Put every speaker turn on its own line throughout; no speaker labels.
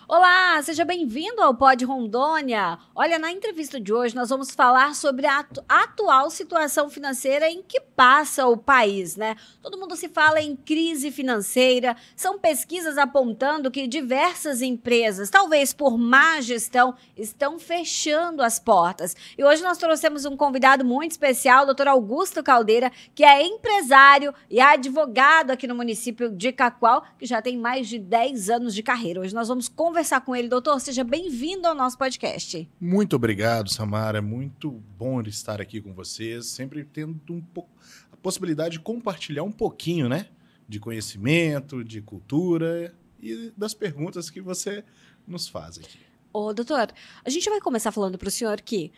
Olá, seja bem-vindo ao Pod Rondônia. Olha, na entrevista de hoje nós vamos falar sobre a atual situação financeira em que passa o país, né? Todo mundo se fala em crise financeira, são pesquisas apontando que diversas empresas, talvez por má gestão, estão fechando as portas. E hoje nós trouxemos um convidado muito especial, o Dr. Augusto Caldeira, que é empresário e advogado aqui no município de Cacoal, que já tem mais de 10 anos de carreira. Hoje nós vamos conversar com ele. Doutor, seja bem-vindo ao nosso podcast.
Muito obrigado, Samara. É muito bom estar aqui com vocês, sempre tendo a possibilidade de compartilhar um pouquinho, né, de conhecimento, de cultura e das perguntas que você nos faz aqui.
Ô, doutor, a gente vai começar falando para o senhor que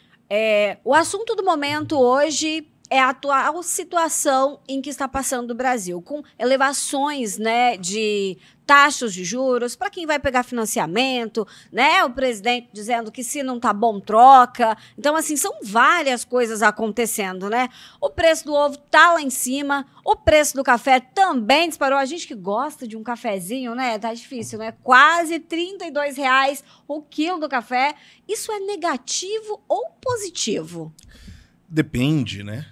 o assunto do momento hoje é a atual situação em que está passando o Brasil, com elevações, né, de taxas de juros, para quem vai pegar financiamento, né, o presidente dizendo que se não tá bom, troca. Então, assim, são várias coisas acontecendo, né? O preço do ovo tá lá em cima, o preço do café também disparou. A gente que gosta de um cafezinho, né, tá difícil, né? Quase R$32 o quilo do café. Isso é negativo ou positivo?
Depende, né?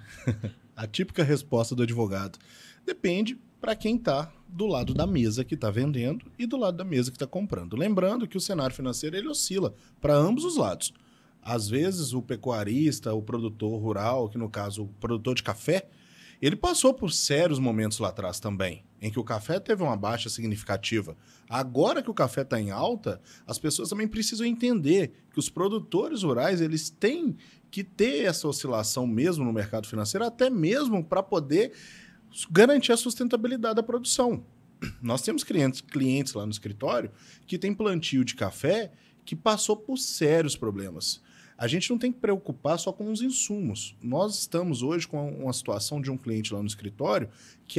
A típica resposta do advogado. Depende para quem está do lado da mesa que está vendendo e do lado da mesa que está comprando. Lembrando que o cenário financeiro ele oscila para ambos os lados. Às vezes o pecuarista, o produtor rural, que no caso o produtor de café, ele passou por sérios momentos lá atrás também, em que o café teve uma baixa significativa. Agora que o café está em alta, as pessoas também precisam entender que os produtores rurais eles têm que ter essa oscilação mesmo no mercado financeiro, até mesmo para poder garantir a sustentabilidade da produção. Nós temos clientes lá no escritório que têm plantio de café que passou por sérios problemas. A gente não tem que preocupar só com os insumos. Nós estamos hoje com uma situação de um cliente lá no escritório que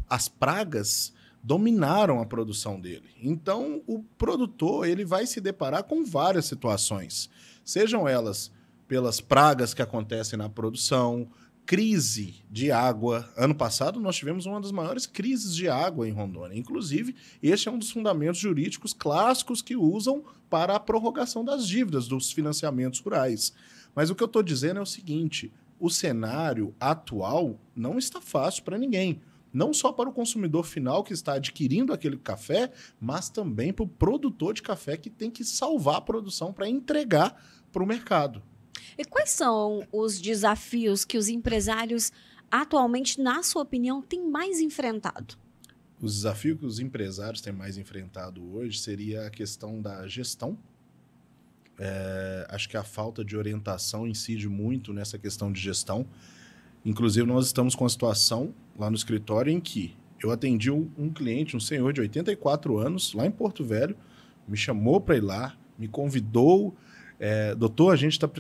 as pragas dominaram a produção dele. Então, o produtor ele vai se deparar com várias situações, sejam elas pelas pragas que acontecem na produção, crise de água. Ano passado nós tivemos uma das maiores crises de água em Rondônia. Inclusive, este é um dos fundamentos jurídicos clássicos que usam para a prorrogação das dívidas dos financiamentos rurais. Mas o que eu estou dizendo é o seguinte, o cenário atual não está fácil para ninguém. Não só para o consumidor final que está adquirindo aquele café, mas também para o produtor de café que tem que salvar a produção para entregar para o mercado.
E quais são os desafios que os empresários atualmente, na sua opinião, têm mais enfrentado?
Os desafios que os empresários têm mais enfrentado hoje seria a questão da gestão. Acho que a falta de orientação incide muito nessa questão de gestão. Inclusive, nós estamos com a situação lá no escritório em que eu atendi um cliente, um senhor de 84 anos, lá em Porto Velho, me chamou para ir lá, me convidou. Doutor,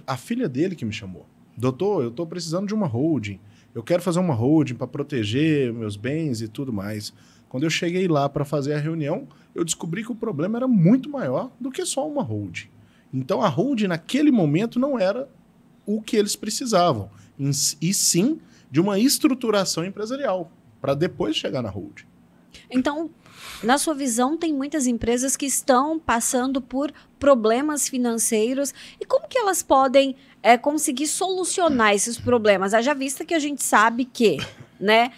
a filha dele que me chamou. Doutor, eu estou precisando de uma holding. Eu quero fazer uma holding para proteger meus bens e tudo mais. Quando eu cheguei lá para fazer a reunião, eu descobri que o problema era muito maior do que só uma holding. Então, a holding, naquele momento, não era o que eles precisavam, e sim de uma estruturação empresarial, para depois chegar na holding.
Então, na sua visão, tem muitas empresas que estão passando por problemas financeiros. E como que elas podem conseguir solucionar esses problemas? Haja vista que a gente sabe que, né,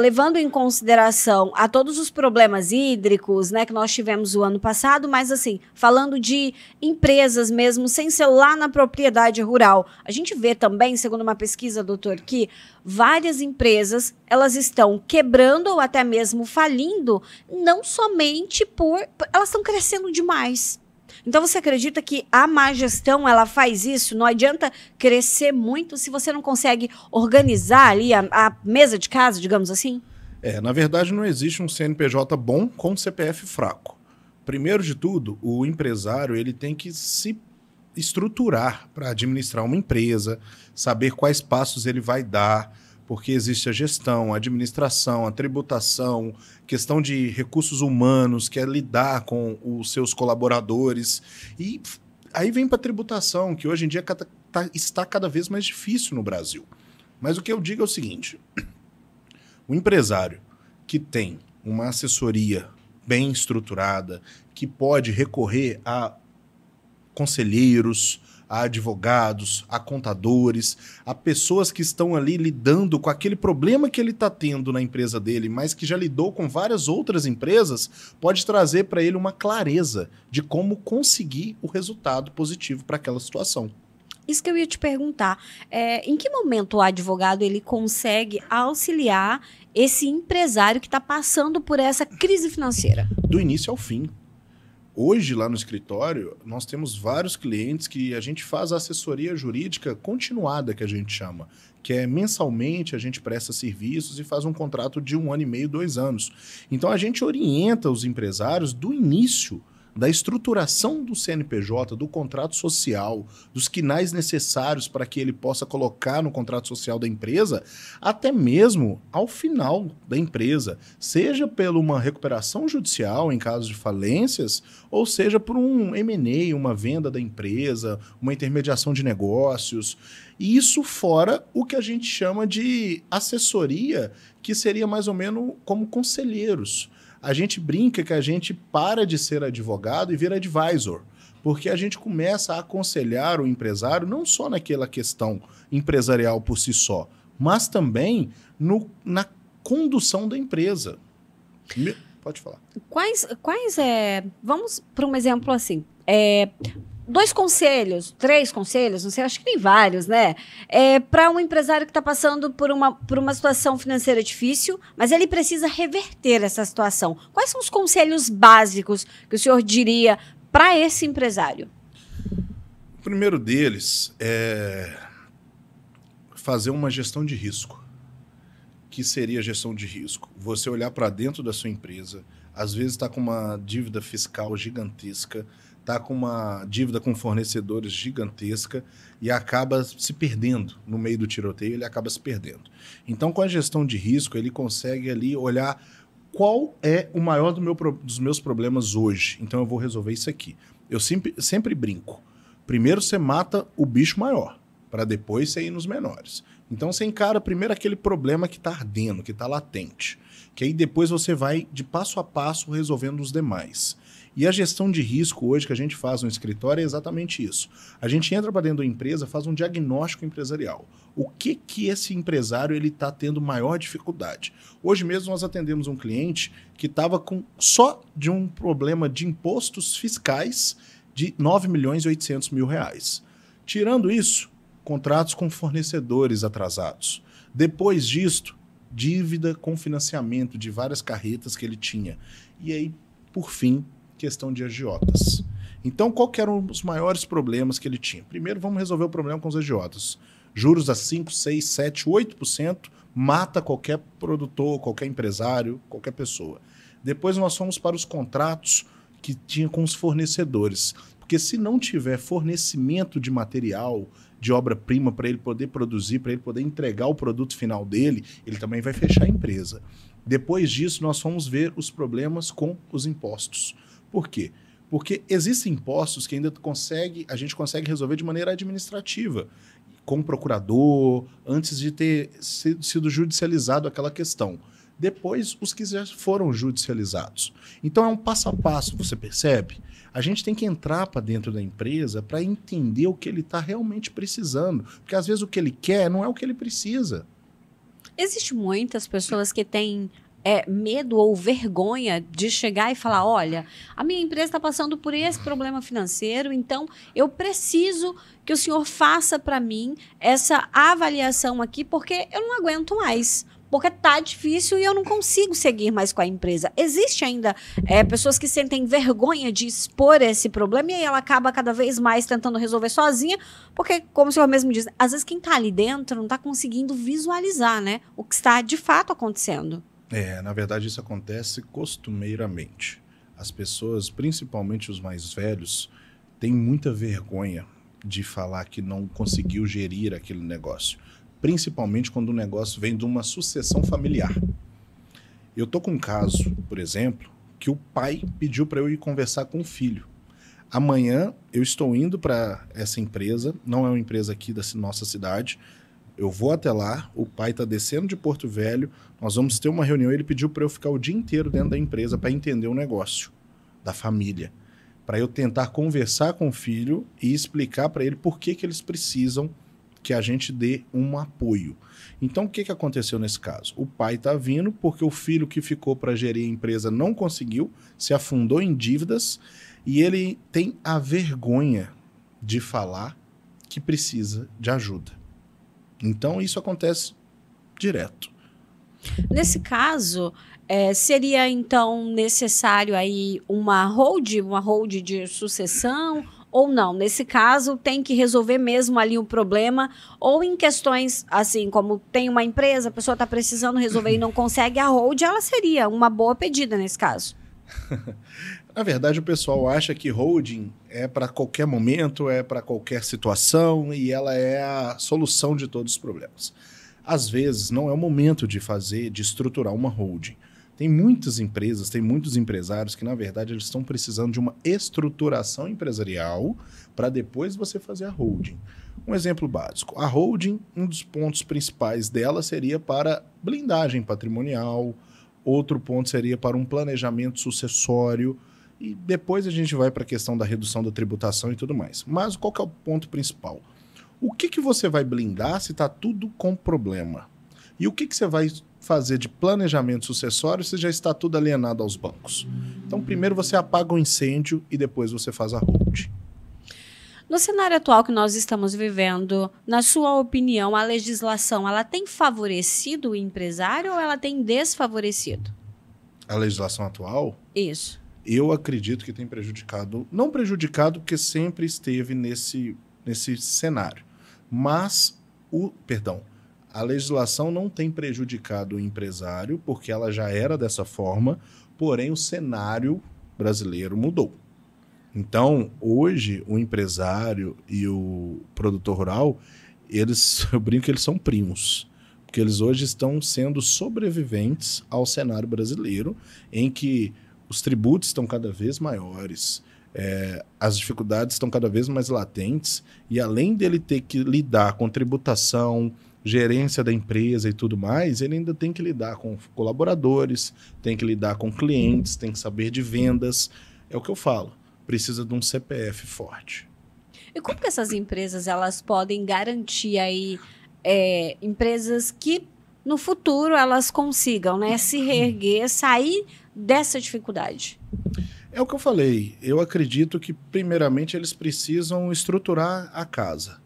levando em consideração a todos os problemas hídricos, né, que nós tivemos o ano passado, mas assim, falando de empresas mesmo, sem ser lá na propriedade rural, a gente vê também, segundo uma pesquisa, doutor, que várias empresas, elas estão quebrando ou até mesmo falindo, não somente elas estão crescendo demais. Então, você acredita que a má gestão, ela faz isso? Não adianta crescer muito se você não consegue organizar ali a mesa de casa, digamos assim?
Na verdade, não existe um CNPJ bom com CPF fraco. Primeiro de tudo, o empresário ele tem que se estruturar para administrar uma empresa, saber quais passos ele vai dar, porque existe a gestão, a administração, a tributação, questão de recursos humanos, que é lidar com os seus colaboradores. E aí vem para a tributação, que hoje em dia está cada vez mais difícil no Brasil. Mas o que eu digo é o seguinte, o empresário que tem uma assessoria bem estruturada, que pode recorrer a conselheiros, a advogados, a contadores, a pessoas que estão ali lidando com aquele problema que ele está tendo na empresa dele, mas que já lidou com várias outras empresas, pode trazer para ele uma clareza de como conseguir o resultado positivo para aquela situação.
Isso que eu ia te perguntar. Em que momento o advogado ele consegue auxiliar esse empresário que está passando por essa crise financeira?
Do início ao fim. Hoje, lá no escritório, nós temos vários clientes que a gente faz a assessoria jurídica continuada, que a gente chama, que é mensalmente a gente presta serviços e faz um contrato de 1 ano e meio, 2 anos. Então, a gente orienta os empresários do início da estruturação do CNPJ, do contrato social, dos quinais necessários para que ele possa colocar no contrato social da empresa, até mesmo ao final da empresa, seja por uma recuperação judicial em caso de falências, ou seja por um M&A, uma venda da empresa, uma intermediação de negócios. E isso fora o que a gente chama de assessoria, que seria mais ou menos como conselheiros. A gente brinca que a gente para de ser advogado e vira advisor, porque a gente começa a aconselhar o empresário não só naquela questão empresarial por si só, mas também na condução da empresa. Pode falar.
Vamos para um exemplo assim. 2 conselhos, 3 conselhos, não sei, acho que tem vários, né? Para um empresário que está passando por uma situação financeira difícil, mas ele precisa reverter essa situação. Quais são os conselhos básicos que o senhor diria para esse empresário?
O primeiro deles é fazer uma gestão de risco. Que seria a gestão de risco? Você olhar para dentro da sua empresa, às vezes está com uma dívida fiscal gigantesca, está com uma dívida com fornecedores gigantesca e acaba se perdendo no meio do tiroteio, ele acaba se perdendo. Então, com a gestão de risco, ele consegue ali olhar qual é o maior dos meus problemas hoje. Então, eu vou resolver isso aqui. Eu sempre brinco. Primeiro você mata o bicho maior, para depois você ir nos menores. Então, você encara primeiro aquele problema que está ardendo, que está latente, que aí depois você vai de passo a passo resolvendo os demais. E a gestão de risco hoje que a gente faz no escritório é exatamente isso. A gente entra para dentro da empresa, faz um diagnóstico empresarial. O que esse empresário está tendo maior dificuldade? Hoje mesmo nós atendemos um cliente que estava só de um problema de impostos fiscais de 9.800.000 reais. Tirando isso, contratos com fornecedores atrasados. Depois disto, dívida com financiamento de várias carretas que ele tinha. E aí, por fim, questão de agiotas. Então, qual que eram os maiores problemas que ele tinha? Primeiro, vamos resolver o problema com os agiotas. Juros a 5, 6, 7, 8% mata qualquer produtor, qualquer empresário, qualquer pessoa. Depois nós fomos para os contratos que tinha com os fornecedores. Porque se não tiver fornecimento de material, de obra-prima para ele poder produzir, para ele poder entregar o produto final dele, ele também vai fechar a empresa. Depois disso, nós fomos ver os problemas com os impostos. Por quê? Porque existem impostos que ainda a gente consegue resolver de maneira administrativa, com o procurador, antes de ter sido judicializado aquela questão. Depois, os que já foram judicializados. Então, é um passo a passo, você percebe? A gente tem que entrar para dentro da empresa para entender o que ele está realmente precisando. Porque, às vezes, o que ele quer não é o que ele precisa.
Existem muitas pessoas que têm medo ou vergonha de chegar e falar, olha, a minha empresa está passando por esse problema financeiro, então eu preciso que o senhor faça para mim essa avaliação aqui, porque eu não aguento mais. Porque tá difícil e eu não consigo seguir mais com a empresa. Existe ainda pessoas que sentem vergonha de expor esse problema e aí ela acaba cada vez mais tentando resolver sozinha, porque, como o senhor mesmo diz, às vezes quem tá ali dentro não tá conseguindo visualizar, né, o que está de fato acontecendo.
Na verdade isso acontece costumeiramente. As pessoas, principalmente os mais velhos, têm muita vergonha de falar que não conseguiu gerir aquele negócio. Principalmente quando o negócio vem de uma sucessão familiar. Eu tô com um caso, por exemplo, que o pai pediu para eu ir conversar com o filho. Amanhã eu estou indo para essa empresa, não é uma empresa aqui da nossa cidade. Eu vou até lá, o pai está descendo de Porto Velho, nós vamos ter uma reunião. Ele pediu para eu ficar o dia inteiro dentro da empresa para entender o negócio da família, para eu tentar conversar com o filho e explicar para ele por que eles precisam que a gente dê um apoio. Então, o que aconteceu nesse caso? O pai está vindo porque o filho que ficou para gerir a empresa não conseguiu, se afundou em dívidas, e ele tem a vergonha de falar que precisa de ajuda. Então, isso acontece direto.
Nesse caso, seria então necessário aí uma hold de sucessão ou não? Nesse caso, tem que resolver mesmo ali o problema, ou em questões assim, como tem uma empresa, a pessoa está precisando resolver e não consegue, a hold ela seria uma boa pedida nesse caso.
Na verdade, o pessoal acha que holding é para qualquer momento, é para qualquer situação e ela é a solução de todos os problemas. Às vezes, não é o momento de estruturar uma holding. Tem muitas empresas, tem muitos empresários que, na verdade, eles estão precisando de uma estruturação empresarial para depois você fazer a holding. Um exemplo básico. A holding, um dos pontos principais dela seria para blindagem patrimonial, outro ponto seria para um planejamento sucessório, e depois a gente vai para a questão da redução da tributação e tudo mais. Mas qual que é o ponto principal? O que você vai blindar se está tudo com problema? E o que você vai fazer de planejamento sucessório se já está tudo alienado aos bancos? Então, primeiro você apaga o incêndio e depois você faz a holding.
No cenário atual que nós estamos vivendo, na sua opinião, a legislação ela tem favorecido o empresário ou ela tem desfavorecido?
A legislação atual?
Isso.
Eu acredito que tem prejudicado, não prejudicado porque sempre esteve nesse cenário, mas a legislação não tem prejudicado o empresário porque ela já era dessa forma, porém o cenário brasileiro mudou. Então, hoje, o empresário e o produtor rural, eu brinco que eles são primos, porque eles hoje estão sendo sobreviventes ao cenário brasileiro, em que os tributos estão cada vez maiores, as dificuldades estão cada vez mais latentes, e além dele ter que lidar com tributação, gerência da empresa e tudo mais, ele ainda tem que lidar com colaboradores, tem que lidar com clientes, tem que saber de vendas. É o que eu falo, precisa de um CPF forte.
E como que essas empresas elas podem garantir aí empresas que no futuro elas consigam, né, se reerguer, sair dessa dificuldade?
É o que eu falei. Eu acredito que, primeiramente, eles precisam estruturar a casa.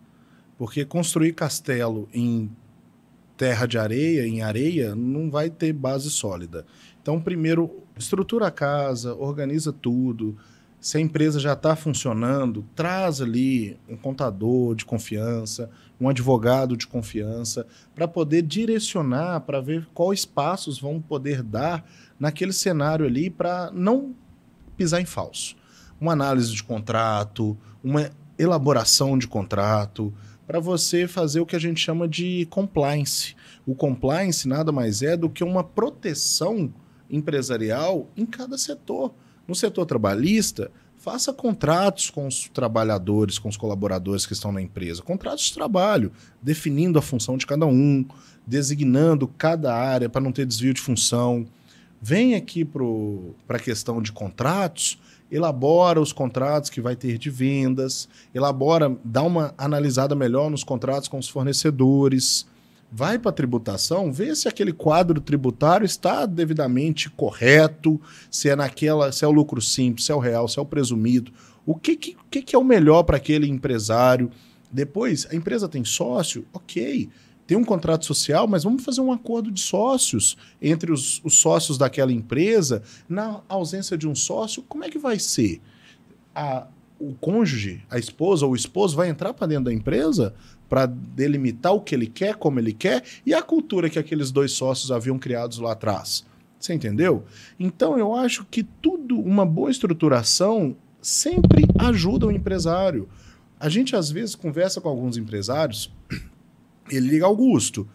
Porque construir castelo em terra de areia, em areia, não vai ter base sólida. Então, primeiro, estrutura a casa, organiza tudo. Se a empresa já está funcionando, traz ali um contador de confiança, um advogado de confiança, para poder direcionar, para ver quais passos vão poder dar naquele cenário ali para não pisar em falso. Uma análise de contrato, uma elaboração de contrato, para você fazer o que a gente chama de compliance. O compliance nada mais é do que uma proteção empresarial em cada setor. No setor trabalhista, faça contratos com os trabalhadores, com os colaboradores que estão na empresa. Contratos de trabalho, definindo a função de cada um, designando cada área para não ter desvio de função. Vem aqui para a questão de contratos, elabora os contratos que vai ter de vendas, dá uma analisada melhor nos contratos com os fornecedores, vai para a tributação, vê se aquele quadro tributário está devidamente correto, se é o lucro simples, se é o real, se é o presumido, o que é o melhor para aquele empresário. Depois, a empresa tem sócio, ok, tem um contrato social, mas vamos fazer um acordo de sócios entre os sócios daquela empresa. Na ausência de um sócio, como é que vai ser? O cônjuge, a esposa ou o esposo vai entrar para dentro da empresa para delimitar o que ele quer, como ele quer, e a cultura que aqueles dois sócios haviam criados lá atrás. Você entendeu? Então, eu acho que uma boa estruturação sempre ajuda o empresário. A gente, às vezes, conversa com alguns empresários, ele liga: Augusto,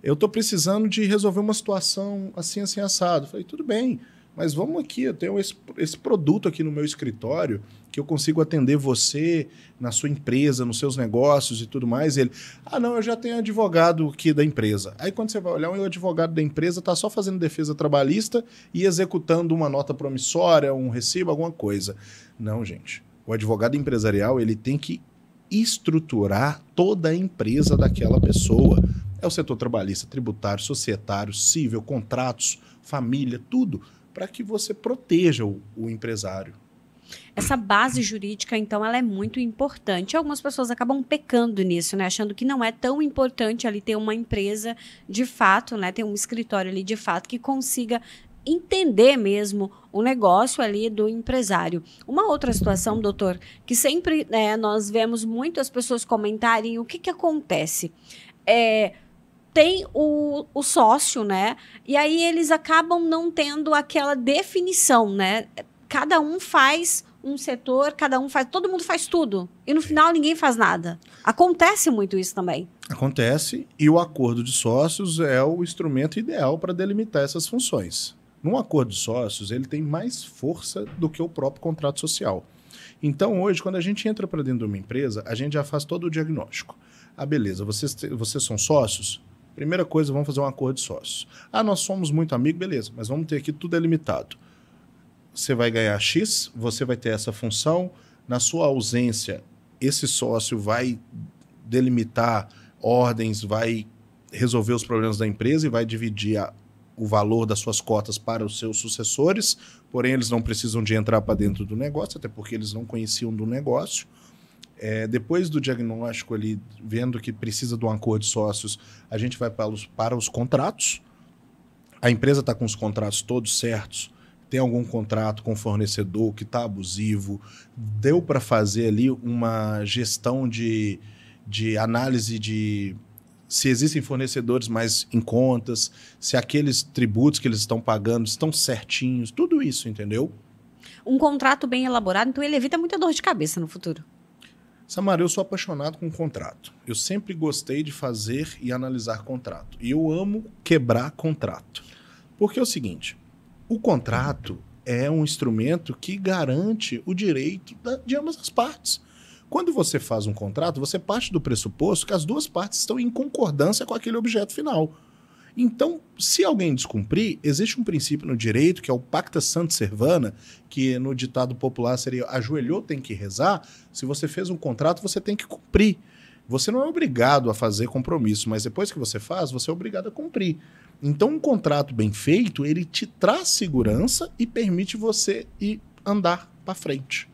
eu estou precisando de resolver uma situação assim, assim, assado. Eu falei, tudo bem, mas vamos aqui, eu tenho esse produto aqui no meu escritório que eu consigo atender você na sua empresa, nos seus negócios e tudo mais. Ele, não, eu já tenho advogado aqui da empresa. Aí quando você vai olhar, o advogado da empresa está só fazendo defesa trabalhista e executando uma nota promissória, um recibo, alguma coisa. Não, gente. O advogado empresarial, ele tem que estruturar toda a empresa daquela pessoa. É o setor trabalhista, tributário, societário, civil, contratos, família, tudo, para que você proteja o empresário.
Essa base jurídica, então, ela é muito importante. Algumas pessoas acabam pecando nisso, né? Achando que não é tão importante ali ter uma empresa de fato, né? Ter um escritório ali de fato que consiga entender mesmo o negócio ali do empresário. Uma outra situação, doutor, que sempre nós vemos muitas pessoas comentarem o que acontece. Tem o sócio, né? E aí eles acabam não tendo aquela definição, né? Cada um faz um setor, todo mundo faz tudo. E no final ninguém faz nada. Acontece muito isso também.
Acontece, e o acordo de sócios é o instrumento ideal para delimitar essas funções. Num acordo de sócios, ele tem mais força do que o próprio contrato social. Então, hoje, quando a gente entra para dentro de uma empresa, a gente já faz todo o diagnóstico. Beleza, vocês são sócios? Primeira coisa, vamos fazer um acordo de sócios. Nós somos muito amigos, beleza, mas vamos ter aqui tudo delimitado. Você vai ganhar X, você vai ter essa função. Na sua ausência, esse sócio vai delimitar ordens, vai resolver os problemas da empresa e vai dividir o valor das suas cotas para os seus sucessores, porém eles não precisam de entrar para dentro do negócio, até porque eles não conheciam do negócio. Depois do diagnóstico ali, vendo que precisa de um acordo de sócios, a gente vai para os contratos. A empresa está com os contratos todos certos, tem algum contrato com o fornecedor que está abusivo, deu para fazer ali uma gestão de análise de se existem fornecedores mais em contas, se aqueles tributos que eles estão pagando estão certinhos, tudo isso, entendeu?
Um contrato bem elaborado, então ele evita muita dor de cabeça no futuro.
Samara, eu sou apaixonado com contrato. Eu sempre gostei de fazer e analisar contrato. E eu amo quebrar contrato. Porque é o seguinte, o contrato é um instrumento que garante o direito de ambas as partes. Quando você faz um contrato, você parte do pressuposto que as duas partes estão em concordância com aquele objeto final. Então, se alguém descumprir, existe um princípio no direito, que é o pacta sunt servanda, que no ditado popular seria ajoelhou, tem que rezar. Se você fez um contrato, você tem que cumprir. Você não é obrigado a fazer compromisso, mas depois que você faz, você é obrigado a cumprir. Então, um contrato bem feito, ele te traz segurança e permite você ir andar para frente.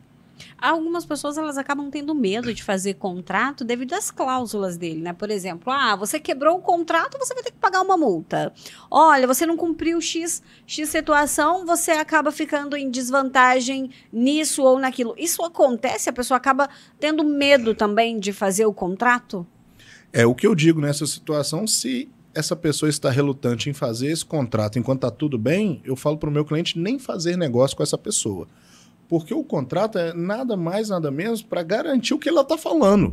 Algumas pessoas elas acabam tendo medo de fazer contrato devido às cláusulas dele, né? Por exemplo, você quebrou o contrato, você vai ter que pagar uma multa. Olha, você não cumpriu X situação, você acaba ficando em desvantagem nisso ou naquilo. Isso acontece? A pessoa acaba tendo medo também de fazer o contrato?
É o que eu digo nessa situação. Se essa pessoa está relutante em fazer esse contrato enquanto está tudo bem, eu falo para o meu cliente nem fazer negócio com essa pessoa. Porque o contrato é nada mais, nada menos para garantir o que ela está falando.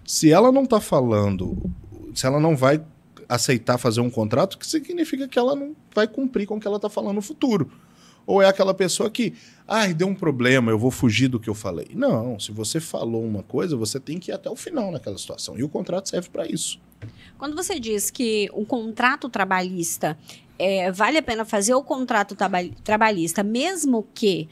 Se ela não está falando, se ela não vai aceitar fazer um contrato, que significa que ela não vai cumprir com o que ela está falando no futuro. Ou é aquela pessoa que, deu um problema, eu vou fugir do que eu falei. Não, se você falou uma coisa, você tem que ir até o final naquela situação. E o contrato serve para isso.
Quando você diz que o contrato trabalhista, vale a pena fazer o contrato trabalhista, mesmo que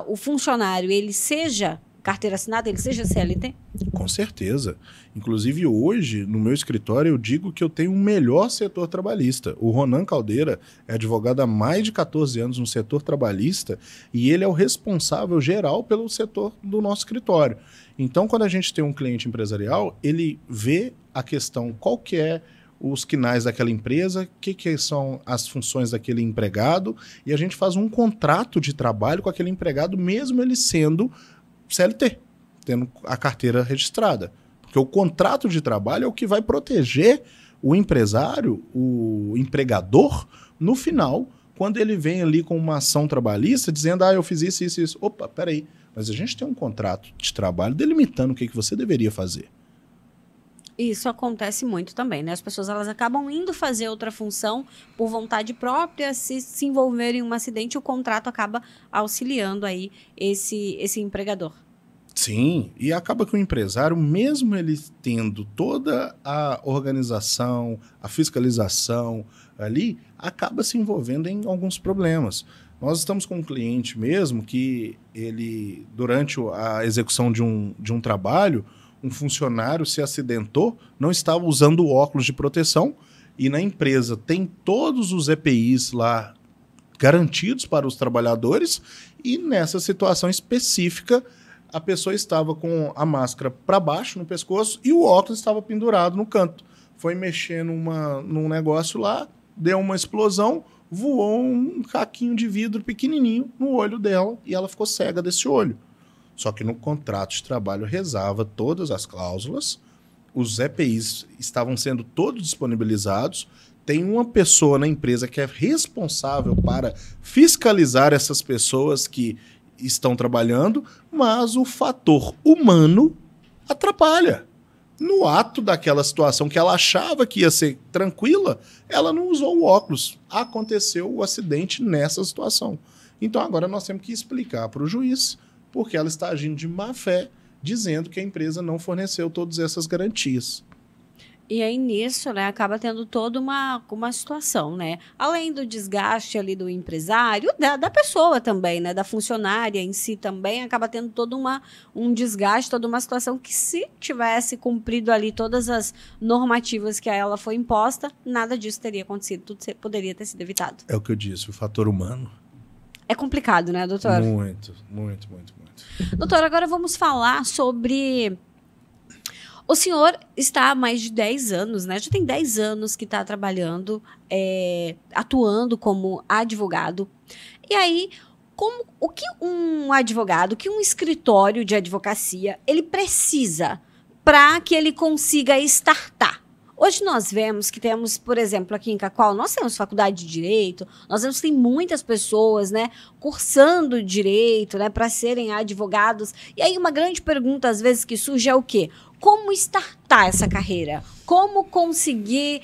o funcionário ele seja carteira assinada, ele seja CLT?
Com certeza. Inclusive hoje, no meu escritório, eu digo que eu tenho o melhor setor trabalhista. O Ronan Caldeira é advogado há mais de 14 anos no setor trabalhista e ele é o responsável geral pelo setor do nosso escritório. Então, quando a gente tem um cliente empresarial, ele vê a questão qual que é os quinais daquela empresa, o que são as funções daquele empregado, e a gente faz um contrato de trabalho com aquele empregado, mesmo ele sendo CLT, tendo a carteira registrada. Porque o contrato de trabalho é o que vai proteger o empresário, o empregador, no final, quando ele vem ali com uma ação trabalhista, dizendo, eu fiz isso, isso, isso. Opa, peraí, mas a gente tem um contrato de trabalho delimitando o que você deveria fazer.
Isso acontece muito também, né? As pessoas elas acabam indo fazer outra função por vontade própria, se envolverem em um acidente, o contrato acaba auxiliando aí esse empregador.
Sim, e acaba que o empresário, mesmo ele tendo toda a organização, a fiscalização ali, acaba se envolvendo em alguns problemas. Nós estamos com um cliente mesmo que ele, durante a execução de um trabalho, um funcionário se acidentou, não estava usando óculos de proteção e na empresa tem todos os EPIs lá garantidos para os trabalhadores e nessa situação específica a pessoa estava com a máscara para baixo no pescoço e o óculos estava pendurado no canto. Foi mexer num negócio lá, deu uma explosão, voou um caquinho de vidro pequenininho no olho dela e ela ficou cega desse olho. Só que no contrato de trabalho rezava todas as cláusulas, os EPIs estavam sendo todos disponibilizados, tem uma pessoa na empresa que é responsável para fiscalizar essas pessoas que estão trabalhando, mas o fator humano atrapalha. No ato daquela situação que ela achava que ia ser tranquila, ela não usou o óculos. Aconteceu o acidente nessa situação. Então agora nós temos que explicar para o juiz porque ela está agindo de má fé, dizendo que a empresa não forneceu todas essas garantias.
E aí, nisso, né, acaba tendo toda uma situação, né? Além do desgaste ali do empresário, da pessoa também, né? Da funcionária em si também, acaba tendo todo um desgaste, toda uma situação que se tivesse cumprido ali todas as normativas que a ela foi imposta, nada disso teria acontecido, tudo poderia ter sido evitado.
É o que eu disse, o fator humano.
É complicado, né, doutor?
Muito.
Doutor, agora vamos falar sobre... O senhor está há mais de 10 anos, né? Já tem 10 anos que está trabalhando, atuando como advogado. E aí, o que um advogado, o que um escritório de advocacia, ele precisa para que ele consiga startar? Hoje nós vemos que temos, por exemplo, aqui em Cacoal, nós temos faculdade de Direito, nós vemos que tem muitas pessoas, né, cursando Direito, né, para serem advogados. E aí uma grande pergunta, às vezes, que surge é o quê? Como startar essa carreira? Como conseguir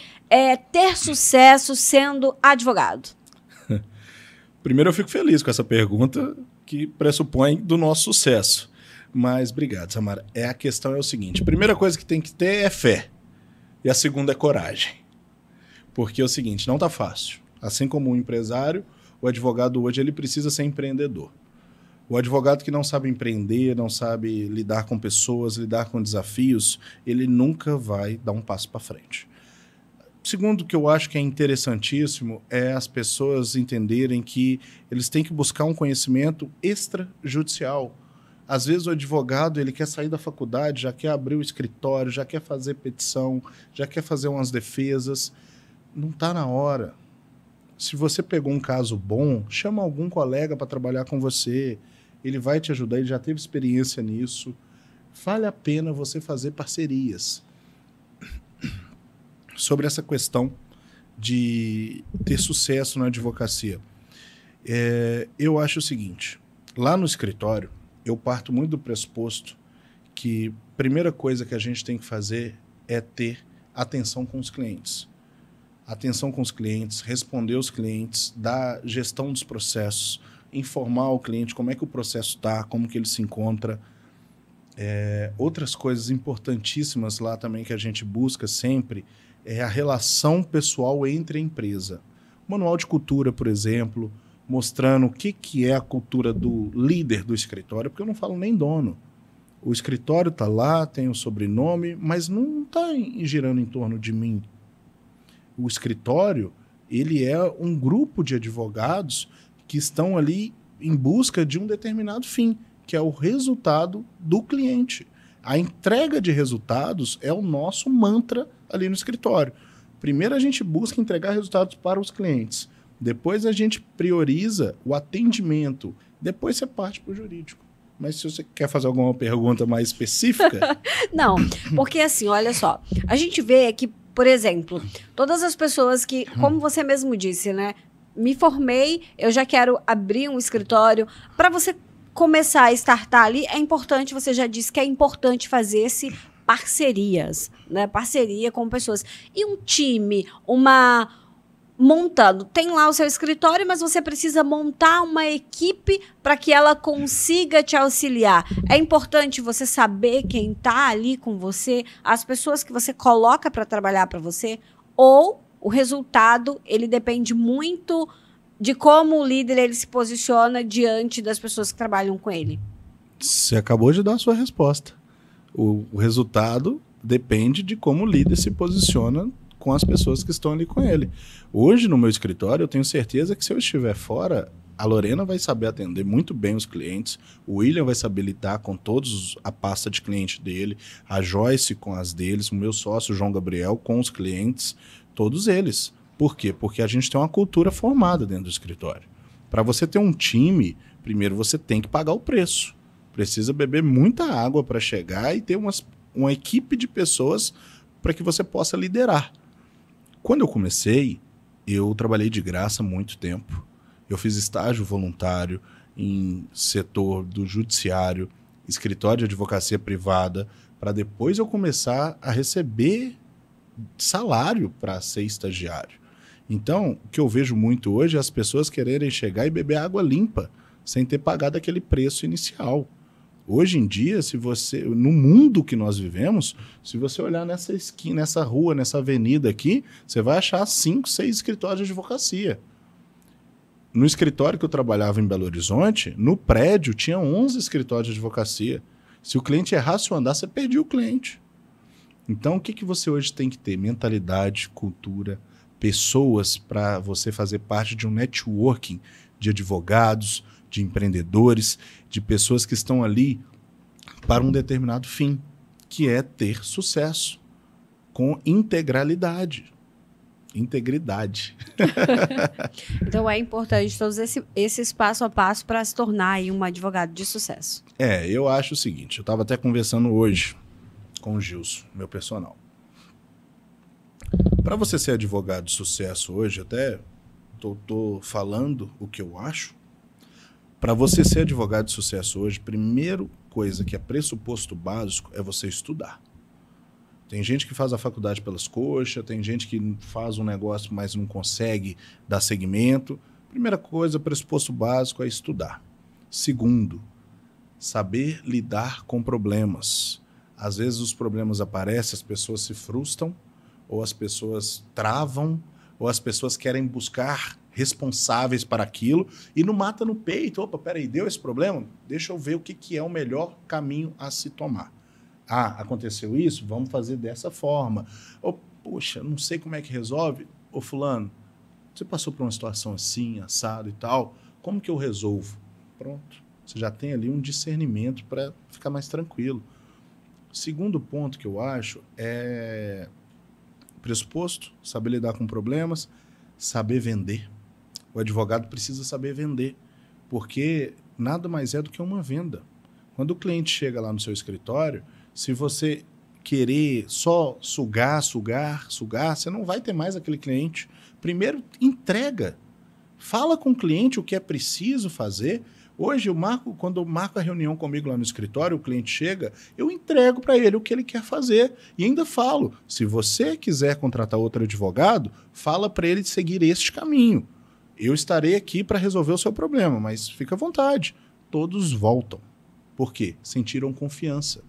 ter sucesso sendo advogado?
Primeiro, eu fico feliz com essa pergunta que pressupõe do nosso sucesso. Mas, obrigado, Samara. A questão é o seguinte, a primeira coisa que tem que ter é fé. E a segunda é coragem. Porque é o seguinte, não está fácil. Assim como o empresário, o advogado hoje ele precisa ser empreendedor. O advogado que não sabe empreender, não sabe lidar com pessoas, lidar com desafios, ele nunca vai dar um passo para frente. Segundo, que eu acho que é interessantíssimo é as pessoas entenderem que eles têm que buscar um conhecimento extrajudicial. Às vezes o advogado ele quer sair da faculdade, já quer abrir o escritório, já quer fazer petição, já quer fazer umas defesas. Não está na hora. Se você pegou um caso bom, chama algum colega para trabalhar com você. Ele vai te ajudar, ele já teve experiência nisso. Vale a pena você fazer parcerias. Sobre essa questão de ter sucesso na advocacia. Eu acho o seguinte, lá no escritório, eu parto muito do pressuposto que a primeira coisa que a gente tem que fazer é ter atenção com os clientes. Atenção com os clientes, responder os clientes, dar gestão dos processos, informar o cliente como é que o processo está, como que ele se encontra. Outras coisas importantíssimas lá também que a gente busca sempre é a relação pessoal entre a empresa. Manual de cultura, por exemplo, mostrando o que é a cultura do líder do escritório, porque eu não falo nem dono. O escritório está lá, tem o sobrenome, mas não está girando em torno de mim. O escritório, ele é um grupo de advogados que estão ali em busca de um determinado fim, que é o resultado do cliente. A entrega de resultados é o nosso mantra ali no escritório. Primeiro a gente busca entregar resultados para os clientes. Depois a gente prioriza o atendimento. Depois você parte para o jurídico. Mas se você quer fazer alguma pergunta mais específica...
Não, porque assim, olha só. A gente vê que, por exemplo, todas as pessoas que, como você mesmo disse, né? Me formei, eu já quero abrir um escritório. Para você começar a startar ali, é importante, você já disse que é importante fazer esse parcerias, né? Parceria com pessoas. E um time, montando, tem lá o seu escritório, mas você precisa montar uma equipe para que ela consiga te auxiliar. É importante você saber quem está ali com você, as pessoas que você coloca para trabalhar para você, ou o resultado, ele depende muito de como o líder ele se posiciona diante das pessoas que trabalham com ele.
Você acabou de dar a sua resposta. O resultado depende de como o líder se posiciona com as pessoas que estão ali com ele. Hoje, no meu escritório, eu tenho certeza que se eu estiver fora, a Lorena vai saber atender muito bem os clientes, o William vai saber lidar com todos a pasta de cliente dele, a Joyce com as deles, o meu sócio João Gabriel com os clientes, todos eles. Por quê? Porque a gente tem uma cultura formada dentro do escritório. Para você ter um time, primeiro você tem que pagar o preço. Precisa beber muita água para chegar e ter uma equipe de pessoas para que você possa liderar. Quando eu comecei, eu trabalhei de graça há muito tempo. Eu fiz estágio voluntário em setor do judiciário, escritório de advocacia privada, para depois eu começar a receber salário para ser estagiário. Então, o que eu vejo muito hoje é as pessoas quererem chegar e beber água limpa, sem ter pagado aquele preço inicial. Hoje em dia, no mundo que nós vivemos, se você olhar nessa esquina, nessa rua, nessa avenida aqui, você vai achar 5, 6 escritórios de advocacia. No escritório que eu trabalhava em Belo Horizonte, no prédio tinha 11 escritórios de advocacia. Se o cliente errasse o andar, você perdia o cliente. Então, o que você hoje tem que ter? Mentalidade, cultura, pessoas para você fazer parte de um networking de advogados, de empreendedores, de pessoas que estão ali para um determinado fim, que é ter sucesso com integralidade. Integridade.
Então é importante todos esses passo a passo para se tornar aí um advogado de sucesso.
Eu acho o seguinte, eu estava até conversando hoje com o Gilson, meu personal. Para você ser advogado de sucesso hoje, até estou falando o que eu acho. Para você ser advogado de sucesso hoje, primeira coisa que é pressuposto básico é você estudar. Tem gente que faz a faculdade pelas coxas, tem gente que faz um negócio, mas não consegue dar seguimento. Primeira coisa, pressuposto básico é estudar. Segundo, saber lidar com problemas. Às vezes os problemas aparecem, as pessoas se frustram, ou as pessoas travam, ou as pessoas querem buscar responsáveis para aquilo e não mata no peito. Opa, peraí, deu esse problema? Deixa eu ver o que é o melhor caminho a se tomar. Ah, aconteceu isso? Vamos fazer dessa forma. Ou, poxa, não sei como é que resolve. Ô fulano, você passou por uma situação assim, assado e tal, como que eu resolvo? Pronto, você já tem ali um discernimento para ficar mais tranquilo. Segundo ponto que eu acho é pressuposto, saber lidar com problemas, saber vender. O advogado precisa saber vender, porque nada mais é do que uma venda. Quando o cliente chega lá no seu escritório, se você querer só sugar, você não vai ter mais aquele cliente. Primeiro, entrega. Fala com o cliente o que é preciso fazer. Hoje, quando eu marco a reunião comigo lá no escritório, o cliente chega, eu entrego para ele o que ele quer fazer. E ainda falo, se você quiser contratar outro advogado, fala para ele seguir este caminho. Eu estarei aqui para resolver o seu problema, mas fica à vontade. Todos voltam. Por quê? Sentiram confiança.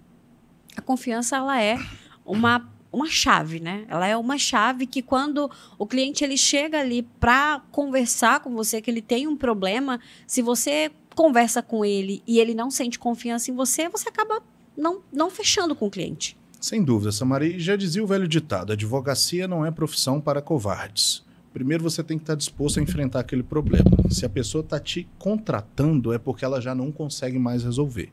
A confiança, ela é uma chave, né? Ela é uma chave que quando o cliente ele chega ali para conversar com você, que ele tem um problema, se você conversa com ele e ele não sente confiança em você, você acaba não fechando com o cliente.
Sem dúvida, Samari. Já dizia o velho ditado, a advocacia não é profissão para covardes. Primeiro você tem que estar disposto a enfrentar aquele problema. Se a pessoa está te contratando, é porque ela já não consegue mais resolver.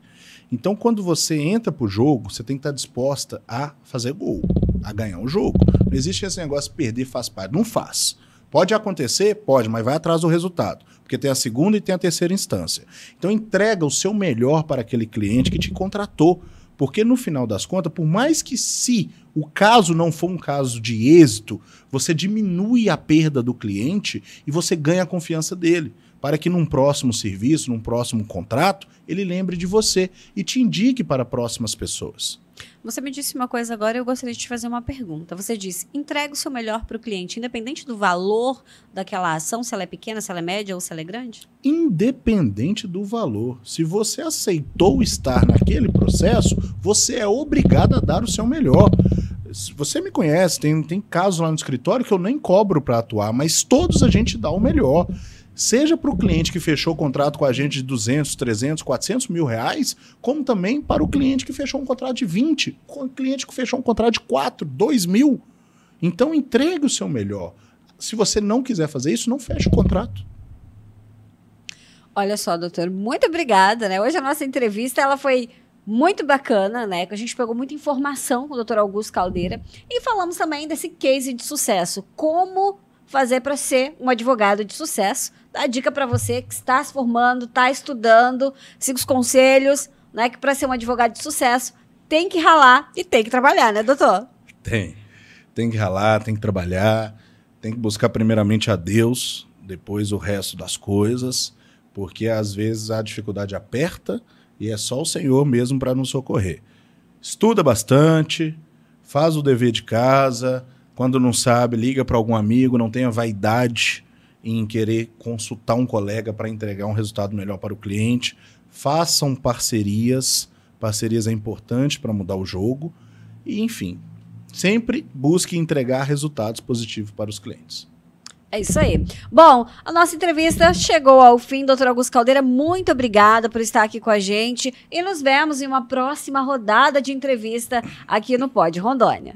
Então, quando você entra para o jogo, você tem que estar disposta a fazer gol, a ganhar o jogo. Não existe esse negócio de perder faz parte. Não faz. Pode acontecer? Pode, mas vai atrás do resultado. Porque tem a segunda e tem a terceira instância. Então, entrega o seu melhor para aquele cliente que te contratou. Porque, no final das contas, por mais que se o caso não for um caso de êxito, você diminui a perda do cliente e você ganha a confiança dele. A para que num próximo serviço, num próximo contrato, ele lembre de você e te indique para próximas pessoas.
Você me disse uma coisa agora e eu gostaria de te fazer uma pergunta. Você disse, entrega o seu melhor para o cliente, independente do valor daquela ação, se ela é pequena, se ela é média ou se ela é grande?
Independente do valor. Se você aceitou estar naquele processo, você é obrigado a dar o seu melhor. Você me conhece, tem casos lá no escritório que eu nem cobro para atuar, mas todos a gente dá o melhor. Seja para o cliente que fechou o contrato com a gente de 200, 300, 400 mil reais, como também para o cliente que fechou um contrato de 20, com o cliente que fechou um contrato de 4, 2 mil. Então entregue o seu melhor. Se você não quiser fazer isso, não feche o contrato.
Olha só, doutor, muito obrigada, né? Hoje a nossa entrevista ela foi muito bacana, né? Que a gente pegou muita informação com o Dr. Augusto Caldeira e falamos também desse case de sucesso, como fazer para ser um advogado de sucesso. Dá a dica para você que está se formando, está estudando, siga os conselhos, né? Que para ser um advogado de sucesso tem que ralar e tem que trabalhar, né, doutor?
Tem que ralar, tem que trabalhar, tem que buscar primeiramente a Deus, depois o resto das coisas, porque às vezes a dificuldade aperta e é só o Senhor mesmo para nos socorrer. Estuda bastante, faz o dever de casa, quando não sabe, liga para algum amigo, não tenha vaidade em querer consultar um colega para entregar um resultado melhor para o cliente. Façam parcerias, parcerias é importante para mudar o jogo e, enfim, sempre busque entregar resultados positivos para os clientes.
É isso aí. Bom, a nossa entrevista chegou ao fim. Doutor Augusto Caldeira, muito obrigada por estar aqui com a gente e nos vemos em uma próxima rodada de entrevista aqui no Pod Rondônia.